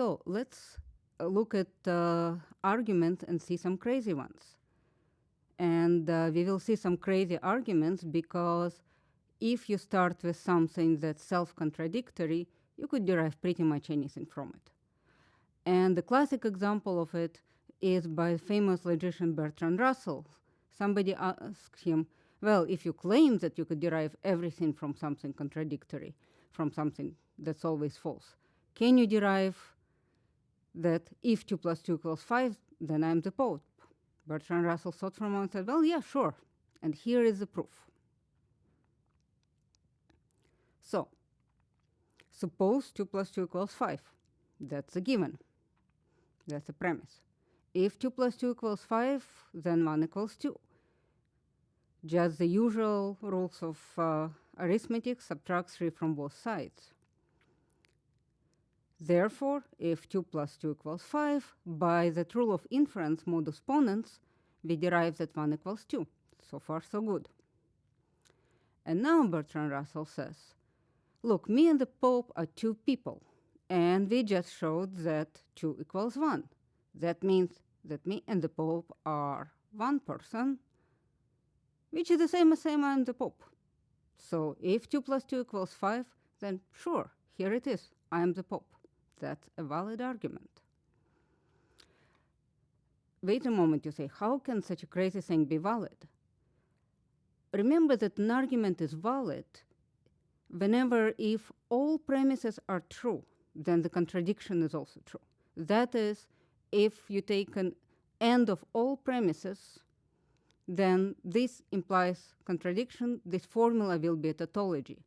So let's look at arguments and see some crazy ones. And we will see some crazy arguments because if you start with something that's self-contradictory, you could derive pretty much anything from it. And the classic example of it is by famous logician Bertrand Russell. Somebody asked him, well, if you claim that you could derive everything from something contradictory, from something that's always false, can you derive that if 2 plus 2 equals 5, then I'm the Pope? Bertrand Russell thought for a moment and said, well, yeah, sure. And here is the proof. So suppose 2 plus 2 equals 5. That's a given. That's a premise. If 2 plus 2 equals 5, then 1 equals 2. Just the usual rules of arithmetic, subtract 3 from both sides. Therefore, if 2 plus 2 equals 5, by the rule of inference modus ponens, we derive that 1 equals 2. So far, so good. And now Bertrand Russell says, look, me and the Pope are two people, and we just showed that 2 equals 1. That means that me and the Pope are one person, which is the same as saying I'm the Pope. So if 2 plus 2 equals 5, then sure, here it is, I am the Pope. That's a valid argument. Wait a moment, you say, how can such a crazy thing be valid? Remember that an argument is valid whenever if all premises are true, then the contradiction is also true. That is, if you take an end of all premises, then this implies contradiction. This formula will be a tautology.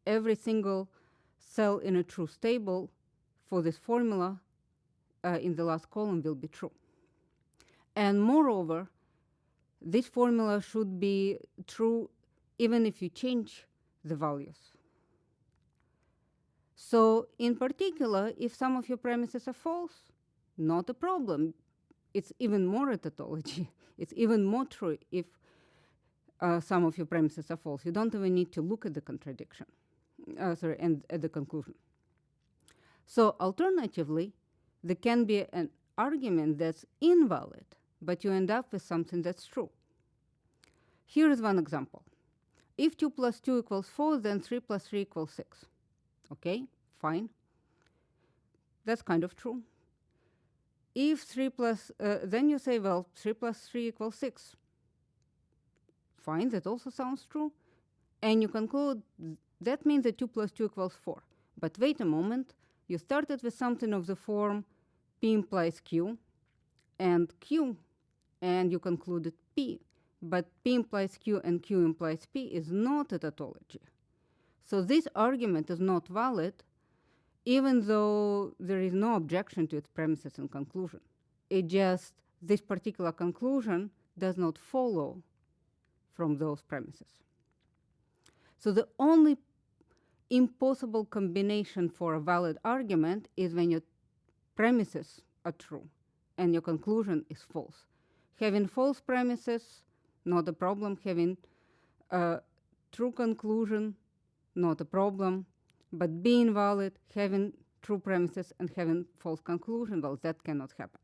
Every single cell in a truth table for this formula in the last column will be true. And moreover, this formula should be true even if you change the values. So in particular, if some of your premises are false, not a problem. It's even more a tautology. It's even more true if some of your premises are false. You don't even need to look at the contradiction, and at the conclusion. So alternatively, there can be an argument that's invalid, but you end up with something that's true. Here is one example. If 2 plus 2 equals 4, then 3 plus 3 equals 6. Okay, fine. That's kind of true. If 3 plus, then you say, well, 3 plus 3 equals 6. Fine, that also sounds true. And you conclude, that means that 2 plus 2 equals 4. But wait a moment, you started with something of the form P implies Q, and you concluded P. But P implies Q and Q implies P is not a tautology. So this argument is not valid, even though there is no objection to its premises and conclusion. It just, this particular conclusion does not follow from those premises. So the only impossible combination for a valid argument is when your premises are true and your conclusion is false. Having false premises, not a problem. Having a true conclusion, not a problem. But being valid, having true premises and having false conclusion, well, that cannot happen.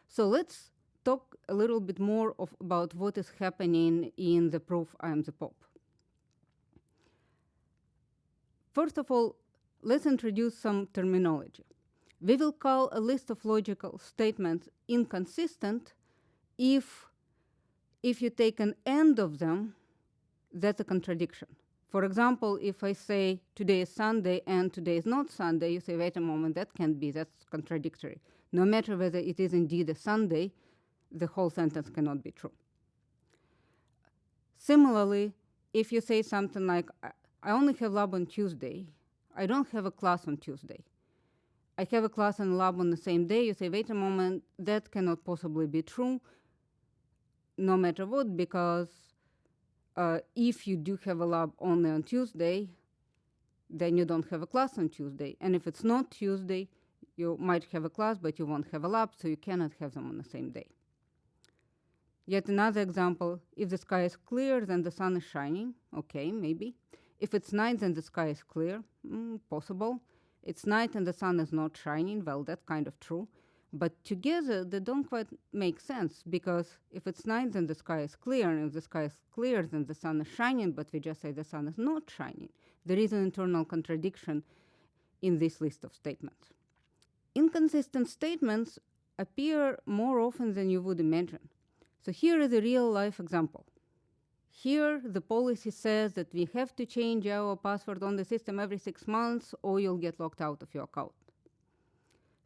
So let's talk a little bit more about what is happening in the proof I am the Pope. First of all, let's introduce some terminology. We will call a list of logical statements inconsistent if you take an end of them, that's a contradiction. For example, if I say today is Sunday and today is not Sunday, you say, wait a moment, that can't be, that's contradictory. No matter whether it is indeed a Sunday, the whole sentence cannot be true. Similarly, if you say something like, I only have lab on Tuesday, I don't have a class on Tuesday. I have a class and lab on the same day, you say, wait a moment, that cannot possibly be true, no matter what, because if you do have a lab only on Tuesday, then you don't have a class on Tuesday. And if it's not Tuesday, you might have a class, but you won't have a lab, so you cannot have them on the same day. Yet another example, if the sky is clear, then the sun is shining. Okay, maybe. If it's night, then the sky is clear. Possible. It's night and the sun is not shining. Well, that's kind of true. But together, they don't quite make sense, because if it's night, then the sky is clear, and if the sky is clear, then the sun is shining, but we just say the sun is not shining. There is an internal contradiction in this list of statements. Inconsistent statements appear more often than you would imagine. So here is a real-life example. Here, the policy says that we have to change our password on the system every 6 months, or you'll get locked out of your account.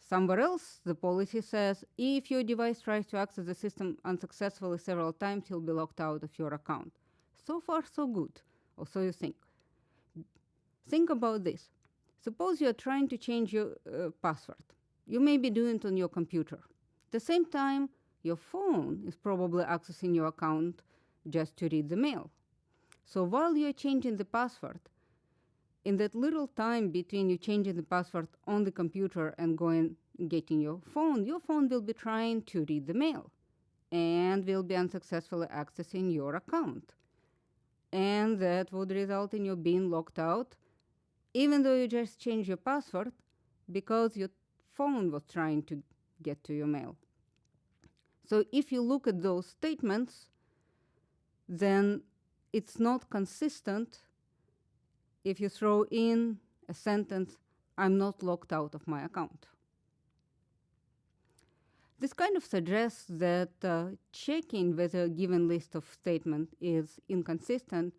Somewhere else, the policy says, if your device tries to access the system unsuccessfully several times, you'll be locked out of your account. So far, so good, or so you think. Think about this. Suppose you're trying to change your password. You may be doing it on your computer. At the same time, your phone is probably accessing your account just to read the mail. So while you're changing the password, in that little time between you changing the password on the computer and getting your phone will be trying to read the mail and will be unsuccessfully accessing your account. And that would result in you being locked out, even though you just changed your password, because your phone was trying to get to your mail. So if you look at those statements, then it's not consistent if you throw in a sentence, I'm not locked out of my account. This kind of suggests that checking whether a given list of statements is inconsistent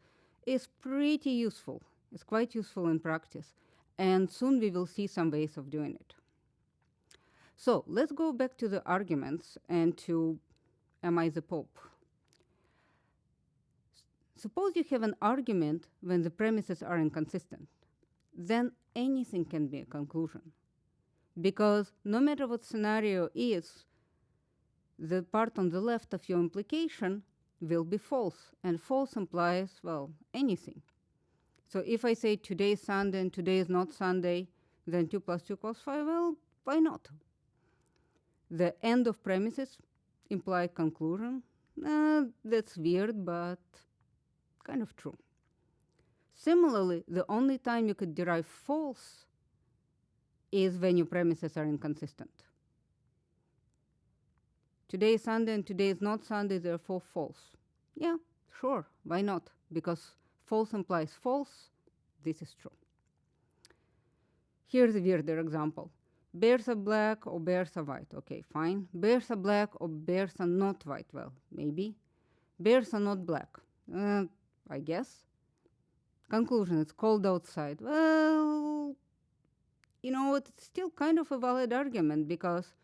is pretty useful. It's quite useful in practice, and soon we will see some ways of doing it. So let's go back to the arguments and to am I the Pope? Suppose you have an argument when the premises are inconsistent. Then anything can be a conclusion. Because no matter what scenario is, the part on the left of your implication will be false. And false implies, well, anything. So if I say today is Sunday and today is not Sunday, then 2 plus 2 equals 5, well, why not? The end of premises implied conclusion. That's weird, but kind of true. Similarly, the only time you could derive false is when your premises are inconsistent. Today is Sunday and today is not Sunday, therefore false. Yeah, sure, why not? Because false implies false, this is true. Here's a weirder example. Bears are black or bears are white. Okay, fine. Bears are black or bears are not white. Well, maybe. Bears are not black. I guess. Conclusion, it's cold outside. Well, you know, it's still kind of a valid argument, because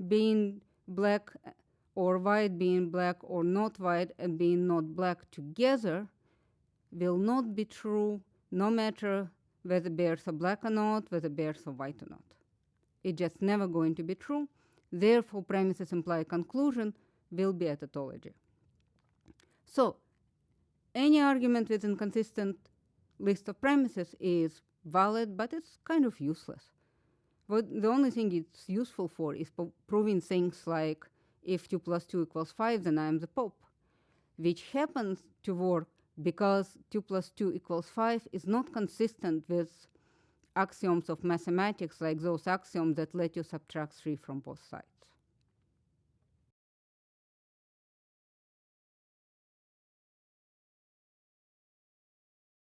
being black or white, being black or not white, and being not black together will not be true no matter whether bears are black or not, whether bears are white or not. It's just never going to be true. Therefore, premises imply conclusion will be a tautology. So, any argument with inconsistent list of premises is valid, but it's kind of useless. The only thing it's useful for is proving things like, if 2 plus 2 equals 5, then I am the Pope, which happens to work because 2 plus 2 equals 5 is not consistent with axioms of mathematics, like those axioms that let you subtract 3 from both sides.